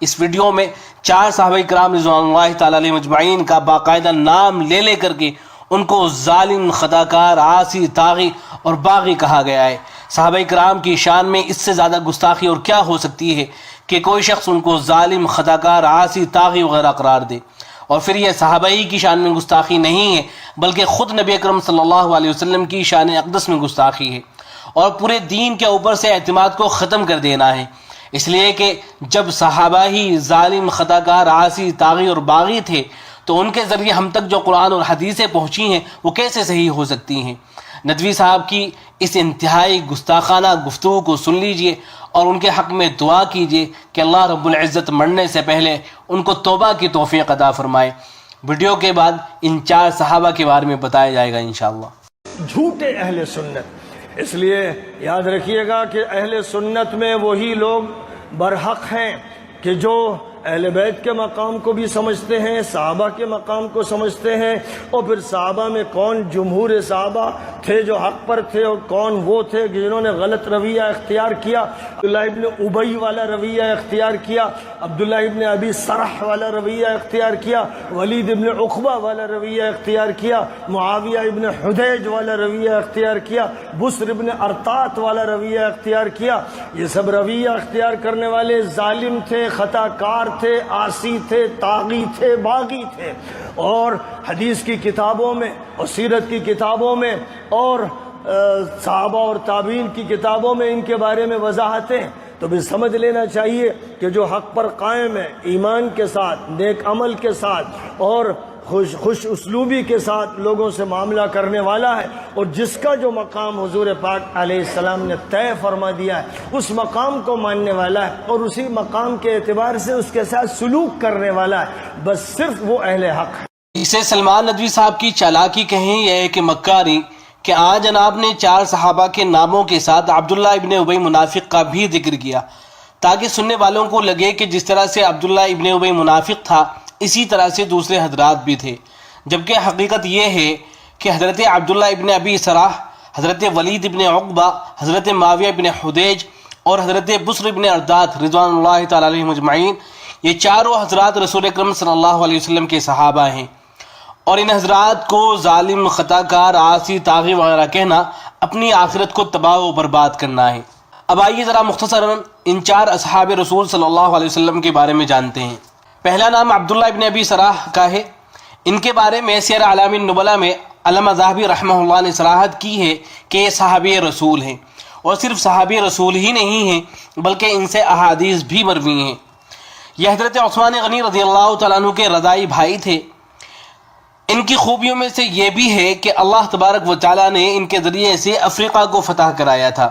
اس video میں 4 صحابہ کرام رضوان اللہ تعالی علیہ مجمعین کا باقاعدہ نام لے کر کے ان کو ظالم، خطاکار، عاصی، طاغی اور باغی کہا گیا ہے۔ صحابہ کرام کی شان میں اس سے زیادہ گستاخی اور کیا ہو سکتی ہے کہ کوئی شخص ان کو ظالم، خطاکار، عاصی، طاغی وغیرہ قرار دے۔ اور پھر یہ صحابہ ہی کی شان میں گستاخی نہیں ہے بلکہ خود نبی اکرم صلی اللہ علیہ وسلم کی شان اقدس میں گستاخی ہے اور پورے دین کے اوپر سے اعتماد کو ختم کر دینا ہے، اس لیے کہ جب صحابہ ہی ظالم، خطاکار، عاصی، طاغی اور باغی تھے تو ان کے ذریعے ہم تک جو قرآن اور حدیثیں پہنچی ہیں وہ کیسے صحیح ہو سکتی ہیں۔ ندوی صاحب کی اس انتہائی گستاخانہ گفتگو کو سن لیجئے اور ان کے حق میں دعا کیجئے کہ اللہ رب العزت مرنے سے پہلے ان کو توبہ کی توفیق عطا فرمائے۔ ویڈیو کے بعد ان 4 صحابہ کے بارے میں بتایا جائے گا انشاءاللہ۔ جھوٹے اہل سنت، اس لیے یاد رکھیے گا کہ اہل سنت میں وہی لوگ برحق ہیں کہ جو اہل بیت کے مقام کو بھی سمجھتے ہیں، صحابہ کے مقام کو سمجھتے ہیں، اور پھر صحابہ میں کون جمہور صحابہ تھے جو حق پر تھے اور کون وہ تھے جنہوں نے غلط رویہ اختیار کیا، عبداللہ ابن ابی والا رویہ اختیار کیا، عبداللہ ابن ابی سرح والا رویہ اختیار کیا، ولید ابن عقبہ والا رویہ اختیار کیا، معاویہ ابن حدیج والا رویہ اختیار کیا، بسر ابن ارطات والا رویہ اختیار کیا۔ یہ سب رویہ اختیار کرنے والے ظالم تھے، خطا کار تھے، عاصی تھے، طاغی تھے، باغی تھے، اور حدیث کی کتابوں میں اور سیرت کی کتابوں میں اور صحابہ اور تابعین کی کتابوں میں ان کے بارے میں وضاحتیں۔ تو بھی سمجھ لینا چاہیے کہ جو حق پر قائم ہے، ایمان کے ساتھ، نیک عمل کے ساتھ اور خوش اسلوبی کے ساتھ لوگوں سے معاملہ کرنے والا ہے، اور جس کا جو مقام حضور پاک علیہ السلام نے طے فرما دیا ہے اس مقام کو ماننے والا ہے اور اسی مقام کے اعتبار سے اس کے ساتھ سلوک کرنے والا ہے، بس صرف وہ اہل حق ہے۔ اسے سلمان ندوی صاحب کی چالاکی کہیں یہ ہے کہ مکاری کہ آج جناب نے 4 صحابہ کے ناموں کے ساتھ عبداللہ ابن ابی منافق کا بھی ذکر کیا تاکہ سننے والوں کو لگے کہ جس طرح سے عبداللہ ابن ابی منافق تھا اسی طرح سے دوسرے حضرات بھی تھے، جبکہ حقیقت یہ ہے کہ حضرت عبداللہ ابن ابی سرح، حضرت ولید ابن عقبہ، حضرت معاویہ ابن حدیج اور حضرت بسر ابن ارطات رضوان اللہ تعالی علیہ مجمعین، یہ چاروں حضرات رسول اکرم صلی اللہ علیہ وسلم کے صحابہ ہیں، اور ان حضرات کو ظالم، خطاکار، عاصی، طاغی وغیرہ کہنا اپنی آخرت کو تباہ و برباد کرنا ہے۔ اب آئیے ذرا مختصراً ان 4 اصحاب رسول صلی اللہ علیہ وسلم کے بارے میں جانتے ہیں۔ پہلا نام عبداللہ ابن ابی سرح کا ہے۔ ان کے بارے میں سیر اعلام النبلاء میں علامہ ذہبی رحمہ اللہ نے صراحت کی ہے کہ یہ صحابی رسول ہیں، اور صرف صحابی رسول ہی نہیں ہیں بلکہ ان سے احادیث بھی مروی ہیں۔ یہ حضرت عثمان غنی رضی اللہ تعالیٰ عنہ کے رضائی بھائی تھے۔ ان کی خوبیوں میں سے یہ بھی ہے کہ اللہ تبارک و تعالیٰ نے ان کے ذریعے سے افریقہ کو فتح کرایا تھا۔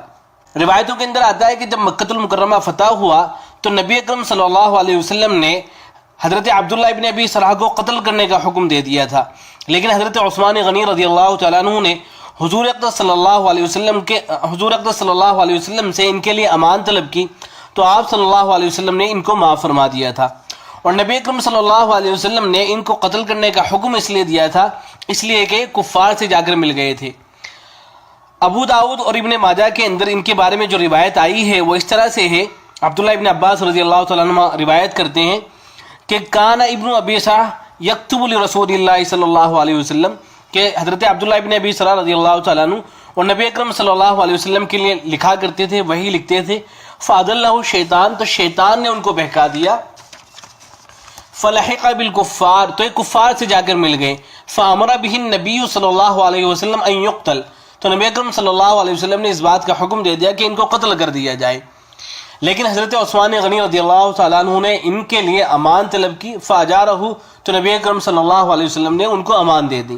روایتوں کے اندر آتا ہے کہ جب مکہ المکرمہ فتح ہوا تو نبی اکرم صلی اللہ علیہ وسلم نے حضرت عبداللہ ابن ابی سرح کو قتل کرنے کا حکم دے دیا تھا، لیکن حضرت عثمان غنی رضی اللہ تعالیٰ عنہ نے حضور اقدس صلی اللہ علیہ وسلم سے ان کے لیے امان طلب کی تو آپ صلی اللہ علیہ وسلم نے ان کو معاف فرما دیا تھا، اور نبی اکرم صلی اللہ علیہ وسلم نے ان کو قتل کرنے کا حکم اس لیے دیا تھا اس لیے کہ کفار سے جا کر مل گئے تھے۔ ابو داؤد اور ابن ماجہ کے اندر ان کے بارے میں جو روایت آئی ہے وہ اس طرح سے ہے۔ عبداللہ ابن عباس رضی اللہ تعالیٰ عنہ روایت کرتے ہیں کہ کان ابن ابی سرح یکتب لرسول اللہ صلی اللہ علیہ وسلم، کہ حضرت عبداللہ ابن ابی سرح رضی اللہ تعالیٰ عنہ اور نبی اکرم صلی اللہ علیہ وسلم کے لیے لکھا کرتے تھے، وہی لکھتے تھے۔ فاضلہ شیطان، تو شیطان نے ان کو بہکا دیا۔ فلحق بالکفار، تو یہ کفار سے جا کر مل گئے۔ فامر بہ النبی صلی اللہ علیہ وسلم ان یقتل، تو نبی اکرم صلی اللہ علیہ وسلم نے اس بات کا حکم دے دیا کہ ان کو قتل کر دیا جائے، لیکن حضرت عثمان غنی رضی اللہ تعالیٰ عنہ نے ان کے لیے امان طلب کی۔ فاجارہ، تو نبی اکرم صلی اللہ علیہ وسلم نے ان کو امان دے دی۔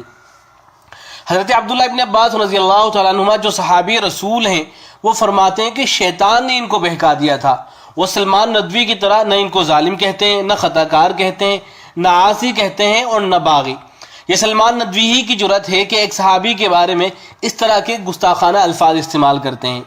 حضرت عبداللہ ابن عباس رضی اللہ تعالیٰ عنہ جو صحابی رسول ہیں وہ فرماتے ہیں کہ شیطان نے ان کو بہکا دیا تھا۔ وہ سلمان ندوی کی طرح نہ ان کو ظالم کہتے ہیں، نہ خطاکار کہتے ہیں، نہ عاصی کہتے ہیں اور نہ باغی۔ یہ سلمان ندوی ہی کی جرأت ہے کہ ایک صحابی کے بارے میں اس طرح کے گستاخانہ الفاظ استعمال کرتے ہیں۔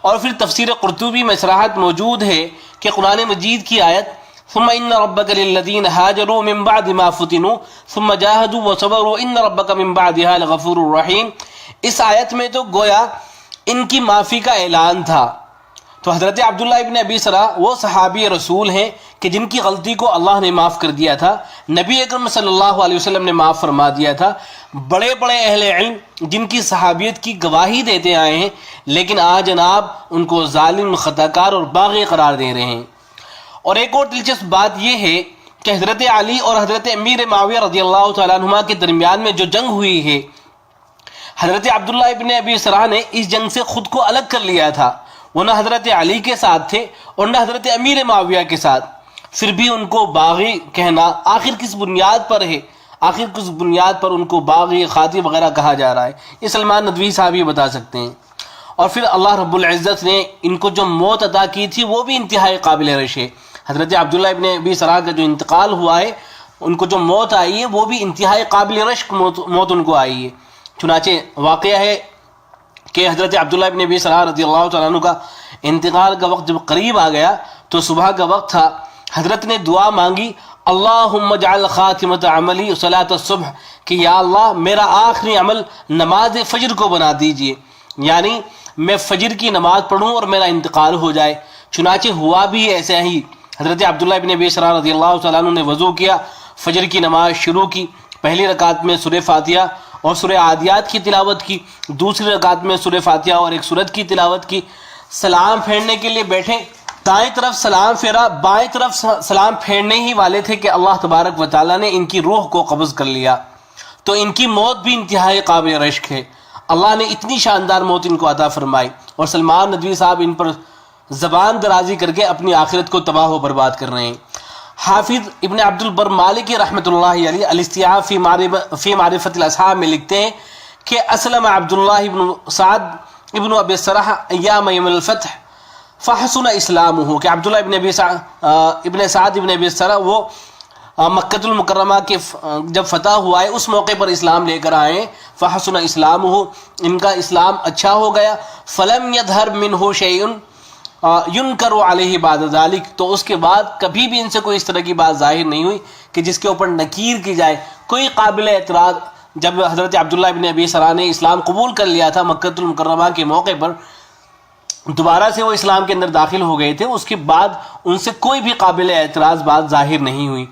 اور پھر تفسیر قرطبی میں صراحت موجود ہے کہ قرآن مجید کی آیت ثم ان ربک للذین ہاجروا من بعد ما فتنوا ثم جاہدوا وصبروا ان ربک من بعدها لغفور رحیم، اس آیت میں تو گویا ان کی معافی کا اعلان تھا، تو حضرت عبداللہ ابن ابی سرا وہ صحابی رسول ہیں کہ جن کی غلطی کو اللہ نے معاف کر دیا تھا، نبی اکرم صلی اللہ علیہ وسلم نے معاف فرما دیا تھا۔ بڑے بڑے اہل علم جن کی صحابیت کی گواہی دیتے آئے ہیں، لیکن آج جناب ان کو ظالم، خطاکار اور باغی قرار دے رہے ہیں۔ اور ایک اور دلچسپ بات یہ ہے کہ حضرت علی اور حضرت امیر معاویہ رضی اللہ تعالیٰ عنہما کے درمیان میں جو جنگ ہوئی ہے، حضرت عبداللہ ابن ابی سرا نے اس جنگ سے خود کو الگ کر لیا تھا، وہ نہ حضرت علی کے ساتھ تھے اور نہ حضرت امیر معاویہ کے ساتھ، پھر بھی ان کو باغی کہنا آخر کس بنیاد پر ہے؟ آخر کس بنیاد پر ان کو باغی، خاطی وغیرہ کہا جا رہا ہے؟ یہ سلمان ندوی صاحب یہ بتا سکتے ہیں۔ اور پھر اللہ رب العزت نے ان کو جو موت عطا کی تھی وہ بھی انتہائی قابل رشک ہے۔ حضرت عبداللہ ابن ابی سرا کا جو انتقال ہوا ہے، ان کو جو موت آئی ہے وہ بھی انتہائی قابل رشک موت ان کو آئی ہے۔ چنانچہ واقعہ ہے کہ حضرت عبداللہ ابن ابی سرا رضی اللہ تعالیٰ عنہ کا انتقال کا وقت جب قریب آ گیا تو صبح کا وقت تھا، حضرت نے دعا مانگی، اللہم اجعل خاتمۃ عملی صلاۃ الصبح، کہ یا اللہ میرا آخری عمل نماز فجر کو بنا دیجئے، یعنی میں فجر کی نماز پڑھوں اور میرا انتقال ہو جائے۔ چنانچہ ہوا بھی ایسا ہی، حضرت عبداللہ ابن ابی سرا رضی اللہ تعالیٰ عنہ نے وضو کیا، فجر کی نماز شروع کی، پہلی رکعت میں سورہ فاتحہ اور سورہ عادیات کی تلاوت کی، دوسری رکعت میں سورہ فاتحہ اور ایک سورت کی تلاوت کی، سلام پھیرنے کے لیے بیٹھے، دائیں طرف سلام پھیرا، بائیں طرف سلام پھیرنے ہی والے تھے کہ اللہ تبارک و تعالیٰ نے ان کی روح کو قبض کر لیا۔ تو ان کی موت بھی انتہائی قابل رشک ہے، اللہ نے اتنی شاندار موت ان کو عطا فرمائی، اور سلمان ندوی صاحب ان پر زبان درازی کر کے اپنی آخرت کو تباہ و برباد کر رہے ہیں۔ حافظ ابن عبد البر مالکی رحمۃ اللہ علیہ الاستیعاب فی معرفت الاصحاب میں لکھتے ہیں کہ اسلم عبداللہ ابن سعد ابن ابی سرح ایام یوم الفتح فحسن اسلامہ، کہ عبداللہ ابن سعد ابن ابی سرح وہ مکۃ المکرمہ کے جب فتح ہوا ہے اس موقع پر اسلام لے کر آئے، فحسن اسلامہ، ان کا اسلام اچھا ہو گیا، فلم یظہر منہ شیء ینکر علیہ بعد ذلک، تو اس کے بعد کبھی بھی ان سے کوئی اس طرح کی بات ظاہر نہیں ہوئی کہ جس کے اوپر نکیر کی جائے، کوئی قابل اعتراض۔ جب حضرت عبداللہ ابن ابی سرا نے اسلام قبول کر لیا تھا مکۃ المکرمہ کے موقع پر، دوبارہ سے وہ اسلام کے اندر داخل ہو گئے تھے، اس کے بعد ان سے کوئی بھی قابل اعتراض بات ظاہر نہیں ہوئی۔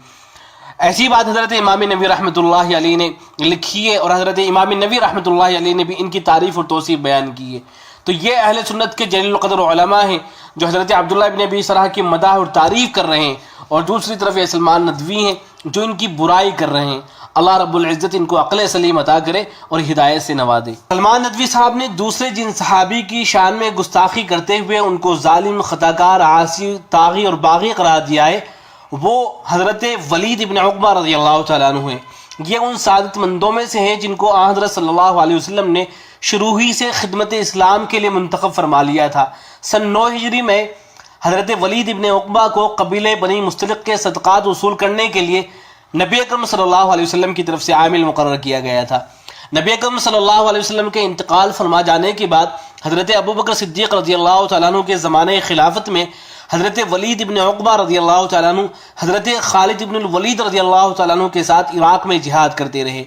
ایسی بات حضرت امام نووی رحمۃ اللہ علیہ نے لکھی ہے، اور حضرت امام نووی رحمۃ اللہ علیہ نے بھی ان کی تعریف اور توصیف بیان کی ہے۔ تو یہ اہل سنت کے جلیل القدر علماء ہیں جو حضرت عبداللہ ابن ابی سرح کی مداح اور تعریف کر رہے ہیں، اور دوسری طرف یہ سلمان ندوی ہیں جو ان کی برائی کر رہے ہیں۔ اللہ رب العزت ان کو عقل سلیم عطا کرے اور ہدایت سے نوازے۔ سلمان ندوی صاحب نے دوسرے جن صحابی کی شان میں گستاخی کرتے ہوئے ان کو ظالم، خطاکار، عاصی، طاغی اور باغی قرار دیا ہے، وہ حضرت ولید ابن عقبہ رضی اللہ تعالیٰ عنہ ہیں۔ یہ ان سعادت مندوں میں سے ہیں جن کو آن حضرت صلی اللہ علیہ وسلم نے شروع ہی سے خدمت اسلام کے لیے منتخب فرما لیا تھا۔ سن 9 ہجری میں حضرت ولید ابن عقبہ کو قبیلہ بنی مستلق کے صدقات وصول کرنے کے لیے نبی اکرم صلی اللہ علیہ وسلم کی طرف سے عامل مقرر کیا گیا تھا۔ نبی اکرم صلی اللہ علیہ وسلم کے انتقال فرما جانے کے بعد حضرت ابوبکر صدیق رضی اللہ تعالیٰ عنہ کے زمانے خلافت میں حضرت ولید ابن عقبہ رضی اللہ تعالیٰ عنہ حضرت خالد ابن الولید رضی اللہ تعالیٰ عنہ کے ساتھ عراق میں جہاد کرتے رہے۔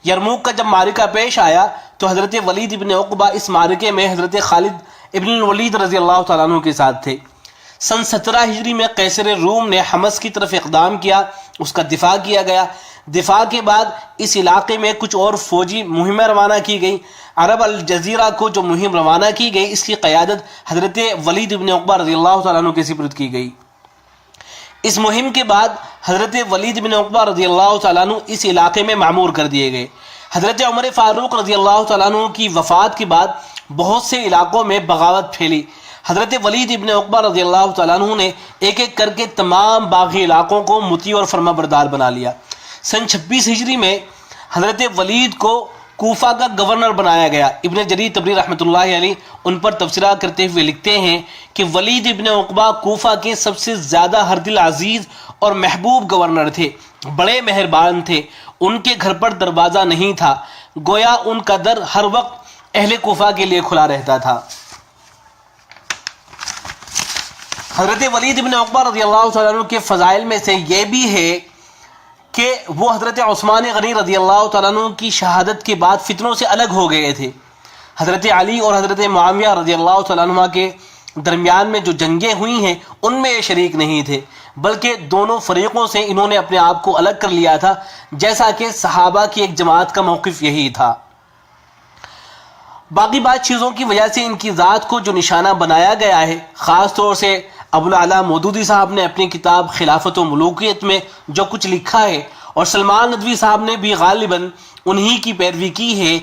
یرموک کا جب معرکہ پیش آیا تو حضرت ولید ابن عقبہ اس معرکے میں حضرت خالد ابن الولید رضی اللہ تعالیٰ عنہ کے ساتھ تھے۔ سن 17 ہجری میں قیصر روم نے حمص کی طرف اقدام کیا، اس کا دفاع کیا گیا۔ دفاع کے بعد اس علاقے میں کچھ اور فوجی مہمیں روانہ کی گئی۔ عرب الجزیرہ کو جو مہم روانہ کی گئی اس کی قیادت حضرت ولید ابن عقبہ رضی اللہ تعالیٰ عنہ کے سپرد کی گئی۔ اس مہم کے بعد حضرت ولید بن عقبہ رضی اللہ تعالیٰ عنہ اس علاقے میں معمور کر دیے گئے۔ حضرت عمر فاروق رضی اللہ تعالیٰ عنہ کی وفات کے بعد بہت سے علاقوں میں بغاوت پھیلی۔ حضرت ولید ابن عقبہ رضی اللہ تعالیٰ عنہ نے ایک ایک کر کے تمام باغی علاقوں کو مطیع اور فرما بردار بنا لیا۔ سن 26 ہجری میں حضرت ولید کو کوفہ کا گورنر بنایا گیا۔ ابن جریر طبری رحمۃ اللہ علیہ ان پر تبصرہ کرتے ہوئے لکھتے ہیں کہ ولید ابن عقبہ کوفہ کے سب سے زیادہ ہر دل عزیز اور محبوب گورنر تھے، بڑے مہربان تھے، ان کے گھر پر دروازہ نہیں تھا، گویا ان کا در ہر وقت اہل کوفہ کے لیے کھلا رہتا تھا۔ حضرت ولید ابن عقبہ رضی اللہ تعالیٰ عنہ کے فضائل میں سے یہ بھی ہے کہ وہ حضرت عثمان غنی رضی اللہ تعالیٰ عنہ کی شہادت کے بعد فتنوں سے الگ ہو گئے تھے۔ حضرت علی اور حضرت معاویہ رضی اللہ تعالیٰ عنہ کے درمیان میں جو جنگیں ہوئی ہیں ان میں یہ شریک نہیں تھے، بلکہ دونوں فریقوں سے انہوں نے اپنے آپ کو الگ کر لیا تھا، جیسا کہ صحابہ کی ایک جماعت کا موقف یہی تھا۔ باقی بات چیزوں کی وجہ سے ان کی ذات کو جو نشانہ بنایا گیا ہے، خاص طور سے ابوالعلا مودودی صاحب نے اپنی کتاب خلافت و ملوکیت میں جو کچھ لکھا ہے، اور سلمان ندوی صاحب نے بھی غالباً انہی کی پیروی کی ہے،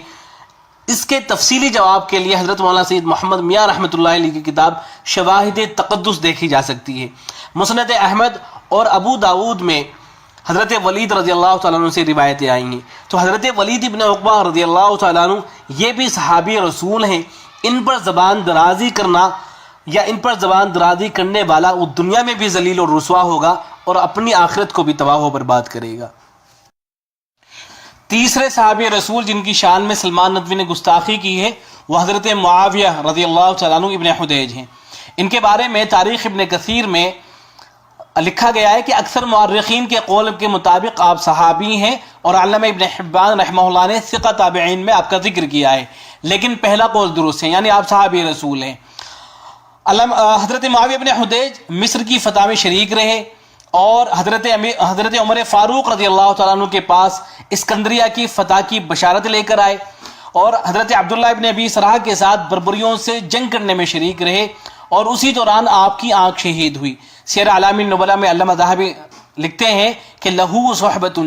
اس کے تفصیلی جواب کے لیے حضرت مولانا سید محمد میاں رحمۃ اللہ علیہ کی کتاب شواہد تقدس دیکھی جا سکتی ہے۔ مسند احمد اور ابو داود میں حضرت ولید رضی اللہ تعالیٰ عنہ سے روایتیں آئی ہیں، تو حضرت ولید ابن عقبہ رضی اللہ تعالیٰ عنہ یہ بھی صحابی رسول ہیں۔ ان پر زبان درازی کرنا یا ان پر زبان درازی کرنے والا وہ دنیا میں بھی ذلیل اور رسوا ہوگا اور اپنی آخرت کو بھی تباہ و برباد کرے گا۔ تیسرے صحابی رسول جن کی شان میں سلمان ندوی نے گستاخی کی ہے وہ حضرت معاویہ رضی اللہ تعالیٰ عنہ ابن حدیج ہیں۔ ان کے بارے میں تاریخ ابن کثیر میں لکھا گیا ہے کہ اکثر مورخین کے قول کے مطابق آپ صحابی ہیں، اور علامہ ابن حبان رحمہ اللہ نے ثقہ تابعین میں آپ کا ذکر کیا ہے، لیکن پہلا قول درست ہے، یعنی آپ صحابی رسول ہیں۔ حضرت معاویہ ابن حدیج مصر کی فتح میں شریک رہے، اور حضرت عمر فاروق رضی اللہ تعالیٰ عنہ کے پاس اسکندریہ کی فتح کی بشارت لے کر آئے، اور حضرت عبداللہ ابن ابی سرح کے ساتھ بربریوں سے جنگ کرنے میں شریک رہے، اور اسی دوران آپ کی آنکھ شہید ہوئی۔ سیر اعلام النبلاء میں علامہ ذہبی لکھتے ہیں کہ لہو صحبت،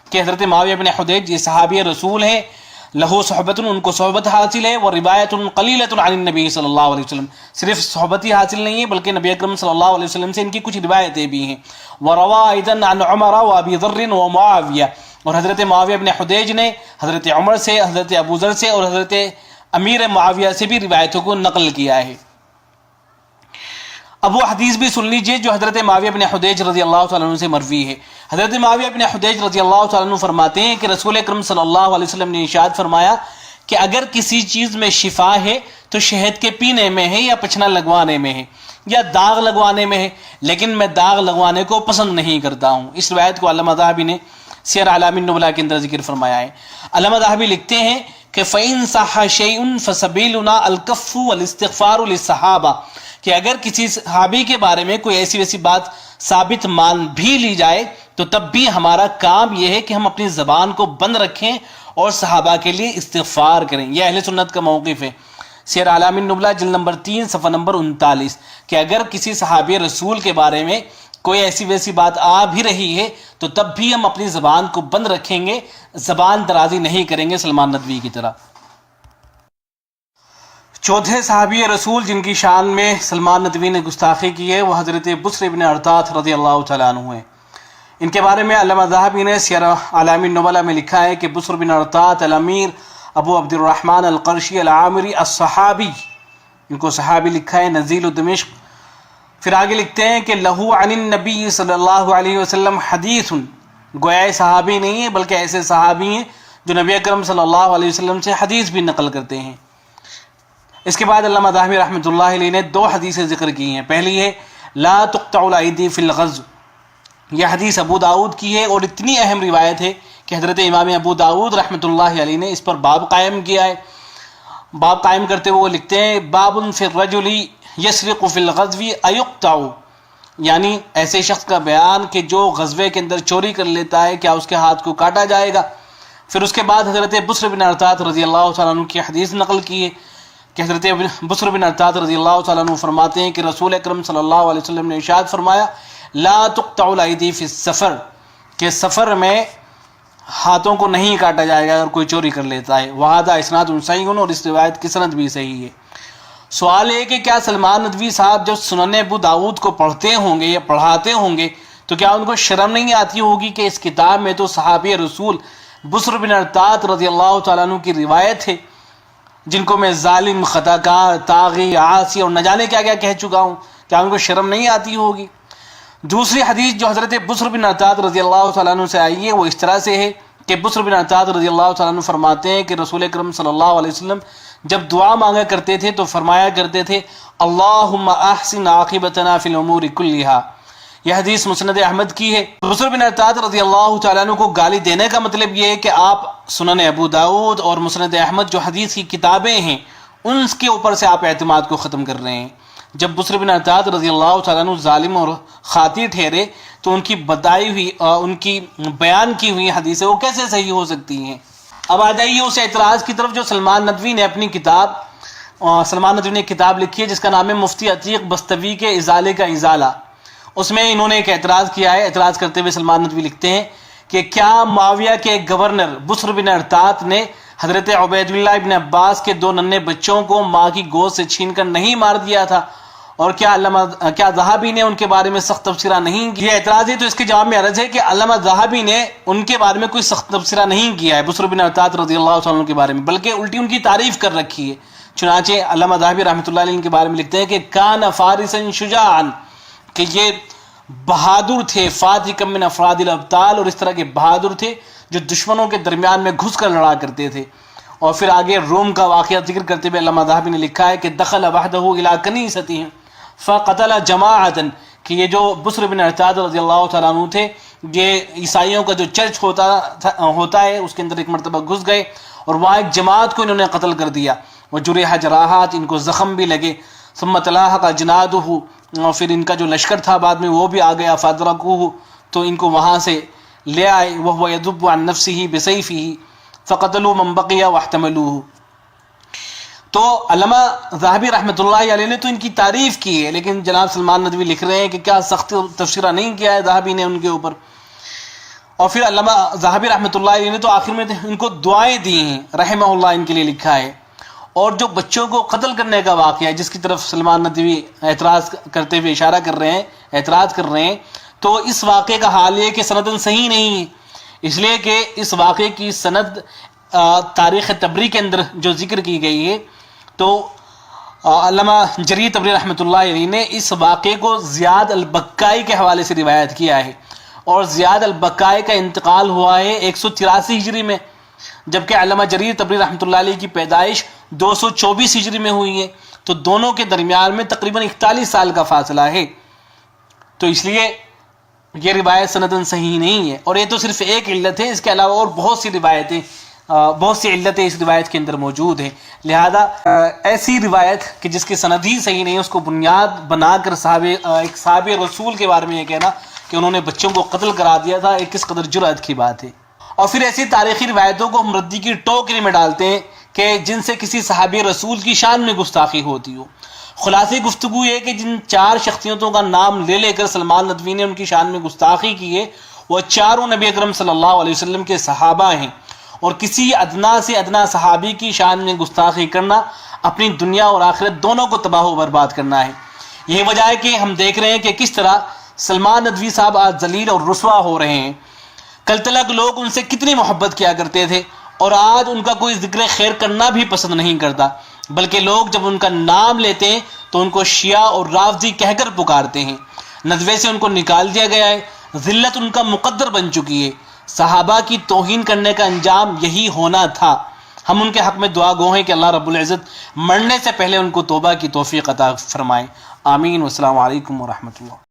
کہ حضرت معاویہ ابن حدیج یہ صحابی رسول ہیں، لہو صحبت، ان کو صحبت حاصل ہے، وروایت قلیلۃ عن النبی صلی اللہ علیہ وسلم، صرف صحبت ہی حاصل نہیں ہے بلکہ نبی اکرم صلی اللہ علیہ وسلم سے ان کی کچھ روایتیں بھی ہیں۔ وروا ایضا عن عمر وابی ذر ومعاویہ، اور حضرت معاویہ ابن حدیج نے حضرت عمر سے، حضرت ابو ذر سے اور حضرت امیر معاویہ سے بھی روایتوں کو نقل کیا ہے۔ اب وہ حدیث بھی سن لیجئے جو حضرت معاویہ بن حدیج رضی اللہ تعالیٰ عنہ سے مروی ہے۔ حضرت معاویہ بن حدیج رضی اللہ تعالیٰ عنہ فرماتے ہیں کہ رسول اکرم صلی اللہ علیہ وسلم نے ارشاد فرمایا کہ اگر کسی چیز میں شفا ہے تو شہد کے پینے میں ہے، یا پچھنا لگوانے میں ہے، یا داغ لگوانے میں ہے، لیکن میں داغ لگوانے کو پسند نہیں کرتا ہوں۔ اس روایت کو علامہ ذہبی نے سیر اعلام النبلاء کے اندر ذکر فرمایا ہے۔ علامہ ذہبی لکھتے ہیں کہ فَإِن صَحَّ شَيْءٌ فَسَبِيلُنَا الْكَفُّ وَالِاسْتِغْفَارُ لِلصَّحَابَہ، کہ اگر کسی صحابی کے بارے میں کوئی ایسی ویسی بات ثابت مان بھی لی جائے تو تب بھی ہمارا کام یہ ہے کہ ہم اپنی زبان کو بند رکھیں اور صحابہ کے لیے استغفار کریں۔ یہ اہل سنت کا موقف ہے۔ سیر اعلام النبلاء جلد نمبر 3 صفحہ نمبر 39، کہ اگر کسی صحابی رسول کے بارے میں کوئی ایسی ویسی بات آ بھی رہی ہے تو تب بھی ہم اپنی زبان کو بند رکھیں گے، زبان درازی نہیں کریں گے سلمان ندوی کی طرح۔ چوتھے صحابی رسول جن کی شان میں سلمان ندوی نے گستاخی کی ہے وہ حضرت بصر بن ارطاط رضی اللہ تعالیٰ عنہ ہیں۔ ان کے بارے میں علامہ ذہبی نے سیر اعلام النبلاء میں لکھا ہے کہ بصر بن ارطاط الامیر ابو عبد الرحمن القرشی العامری الصحابی، ان کو صحابی لکھا ہے، نزیل دمشق۔ پھر آگے لکھتے ہیں کہ لہو عن النبی صلی اللہ علیہ وسلم حدیث، گویا صحابی نہیں ہے بلکہ ایسے صحابی ہیں جو نبی اکرم صلی اللہ علیہ وسلم سے حدیث بھی نقل کرتے ہیں۔ اس کے بعد علامہ ذہبی رحمۃ اللہ علیہ نے 2 حدیثیں ذکر کی ہیں۔ پہلی ہے لا تقطع الایدی فی الغزو، یہ حدیث ابو داود کی ہے، اور اتنی اہم روایت ہے کہ حضرت امام ابو داود رحمۃ اللہ علیہ نے اس پر باب قائم کیا ہے۔ باب قائم کرتے ہوئے وہ لکھتے ہیں باب فی الرجل یسرق فی الغزو ایقطع، یعنی ایسے شخص کا بیان کہ جو غزوے کے اندر چوری کر لیتا ہے کیا اس کے ہاتھ کو کاٹا جائے گا۔ پھر اس کے بعد حضرت بصر بن ارطاط رضی اللہ تعالیٰ عنہ کی حدیث نقل کی ہے کہ حضرت بصر بن ارطاط رضی اللہ تعالیٰ عنہ فرماتے ہیں کہ رسول اکرم صلی اللہ علیہ وسلم نے ارشاد فرمایا لا تقطع الایدی فی السفر، کہ سفر میں ہاتھوں کو نہیں کاٹا جائے گا اگر کوئی چوری کر لیتا ہے۔ وہذا اسناد صحیح، اور اس روایت کی سند بھی صحیح ہے۔ سوال ہے کہ کیا سلمان ندوی صاحب جب سنن ابو داود کو پڑھتے ہوں گے یا پڑھاتے ہوں گے تو کیا ان کو شرم نہیں آتی ہوگی کہ اس کتاب میں تو صحابی رسول بصر بن ارطاط رضی اللہ تعالیٰ عنہ کی روایت ہے جن کو میں ظالم، خطا کار، طاغی، عاصی اور نہ جانے کیا کیا کہہ چکا ہوں، کیا ان کو شرم نہیں آتی ہوگی؟ دوسری حدیث جو حضرت بصر بن ارطاط رضی اللہ تعالیٰ عنہ سے آئی ہے وہ اس طرح سے ہے کہ بصر بن ارطاط رضی اللہ تعالیٰ عنہ فرماتے ہیں کہ رسول اکرم صلی اللہ علیہ وسلم جب دعا مانگا کرتے تھے تو فرمایا کرتے تھے اللہم احسن عاقبتنا فی الامور کلہا۔ یہ حدیث مسند احمد کی ہے۔ بصر بن ارطاط رضی اللہ تعالیٰ عنہ کو گالی دینے کا مطلب یہ ہے کہ آپ سنن ابو داود اور مسند احمد جو حدیث کی کتابیں ہیں ان کے اوپر سے آپ اعتماد کو ختم کر رہے ہیں۔ جب بصر بن ارطاد رضی اللہ تعالیٰ عنہ ظالم اور خاطی ٹھہرے تو ان کی بتائی ہوئی ان کی بیان کی ہوئی حدیثیں وہ کیسے صحیح ہو سکتی ہیں؟ اب آ جائیے اس اعتراض کی طرف جو سلمان ندوی نے اپنی کتاب کتاب لکھی ہے جس کا نام ہے مفتی عتیق بستوی کے ازالے کا ازالہ. اس میں انہوں نے ایک اعتراض کیا ہے. اعتراض کرتے ہوئے سلمان ندوی لکھتے ہیں کہ کیا معاویہ کے گورنر بصر بن ارطاد نے حضرت عبید اللہ ابن عباس کے 2 ننھے بچوں کو ماں کی گود سے چھین کر نہیں مار دیا تھا؟ اور کیا ذہبی نے ان کے بارے میں سخت تبصرہ نہیں کیا؟ یہ اعتراض ہے تو اس کے جواب میں عرض ہے کہ علامہ ذہبی نے ان کے بارے میں کوئی سخت تبصرہ نہیں کیا ہے بصر بن ارطاد رضی اللہ عنہ کے بارے میں، بلکہ الٹی ان کی تعریف کر رکھی ہے. چنانچہ علامہ ذہبی رحمۃ اللہ علیہ ان کے بارے میں لکھتے ہیں کہ کان فارسا شجاعا، کہ یہ بہادر تھے، فاتحا من افراد الابطال، اور اس طرح کے بہادر تھے جو دشمنوں کے درمیان میں گھس کر لڑا کرتے تھے. اور پھر آگے روم کا واقعہ ذکر کرتے ہوئے علامہ ذہبی نے لکھا ہے کہ دخل وحدہ الی کنیستہم فقتل جماعتا، کہ یہ جو بصر بن ارطاد رضی اللہ تعالیٰ عنہ تھے یہ عیسائیوں کا جو چرچ ہوتا ہے اس کے اندر ایک مرتبہ گھس گئے اور وہاں ایک جماعت کو انہوں نے قتل کر دیا. وجرح جراحات، ان کو زخم بھی لگے. ثم تلاحق جنادہ، اور پھر ان کا جو لشکر تھا بعد میں وہ بھی آ گیا. فادرکوہ، تو ان کو وہاں سے لے آئے. وہو یذب عن نفسہ بسیفہ فقتلوا من بقی واحتملوہ. تو علامہ ذہبی رحمۃ اللہ علیہ نے تو ان کی تعریف کی ہے، لیکن جناب سلمان ندوی لکھ رہے ہیں کہ کیا سخت تبصرہ نہیں کیا ہے ذہبی نے ان کے اوپر. اور پھر علامہ ذہبی رحمۃ اللہ علیہ نے تو آخر میں ان کو دعائیں دی ہیں رحمہ اللہ، ان کے لیے لکھا ہے. اور جو بچوں کو قتل کرنے کا واقعہ ہے جس کی طرف سلمان ندوی اعتراض کرتے ہوئے اشارہ کر رہے ہیں، اعتراض کر رہے ہیں، تو اس واقعے کا حال یہ کہ سندن صحیح نہیں ہے، اس لیے کہ اس واقعے کی سند تاریخ تبری کے اندر جو ذکر کی گئی ہے تو علامہ جریر طبری رحمۃ اللہ علیہ نے اس واقعے کو زیاد البکائی کے حوالے سے روایت کیا ہے، اور زیاد البکائی کا انتقال ہوا ہے 183 ہجری میں، جبکہ علامہ جریر طبری رحمۃ اللہ علیہ کی پیدائش 224 ہجری میں ہوئی ہے. تو دونوں کے درمیان میں تقریباً 41 سال کا فاصلہ ہے. تو اس لیے یہ روایت سندن صحیح نہیں ہے. اور یہ تو صرف ایک علت ہے، اس کے علاوہ اور بہت سی علتیں اس روایت کے اندر موجود ہیں. لہذا ایسی روایت کہ جس کی سند ہی صحیح نہیں ہے اس کو بنیاد بنا کر ایک صحابی رسول کے بارے میں یہ کہنا کہ انہوں نے بچوں کو قتل کرا دیا تھا، ایک کس قدر جرأت کی بات ہے. اور پھر ایسی تاریخی روایتوں کو ہم ردی کی ٹوکری میں ڈالتے ہیں کہ جن سے کسی صحابی رسول کی شان میں گستاخی ہوتی ہو. خلاصی گفتگو یہ کہ جن 4 شخصیتوں کا نام لے کر سلمان ندوی نے ان کی شان میں گستاخی کی ہے وہ چاروں نبی اکرم صلی اللہ علیہ وسلم کے صحابہ ہیں، اور کسی ادنا سے ادنا صحابی کی شان میں گستاخی کرنا اپنی دنیا اور آخرت دونوں کو تباہ و برباد کرنا ہے. یہی وجہ ہے کہ ہم دیکھ رہے ہیں کہ کس طرح سلمان ندوی صاحب آج ذلیل اور رسوا ہو رہے ہیں. کل تلک لوگ ان سے کتنی محبت کیا کرتے تھے اور آج ان کا کوئی ذکر خیر کرنا بھی پسند نہیں کرتا، بلکہ لوگ جب ان کا نام لیتے ہیں تو ان کو شیعہ اور رافضی کہہ کر پکارتے ہیں. ندوے سے ان کو نکال دیا گیا ہے، ذلت ان کا مقدر بن چکی ہے. صحابہ کی توہین کرنے کا انجام یہی ہونا تھا. ہم ان کے حق میں دعا گو ہیں کہ اللہ رب العزت مرنے سے پہلے ان کو توبہ کی توفیق عطا فرمائے. آمین. والسلام علیکم ورحمۃ اللہ.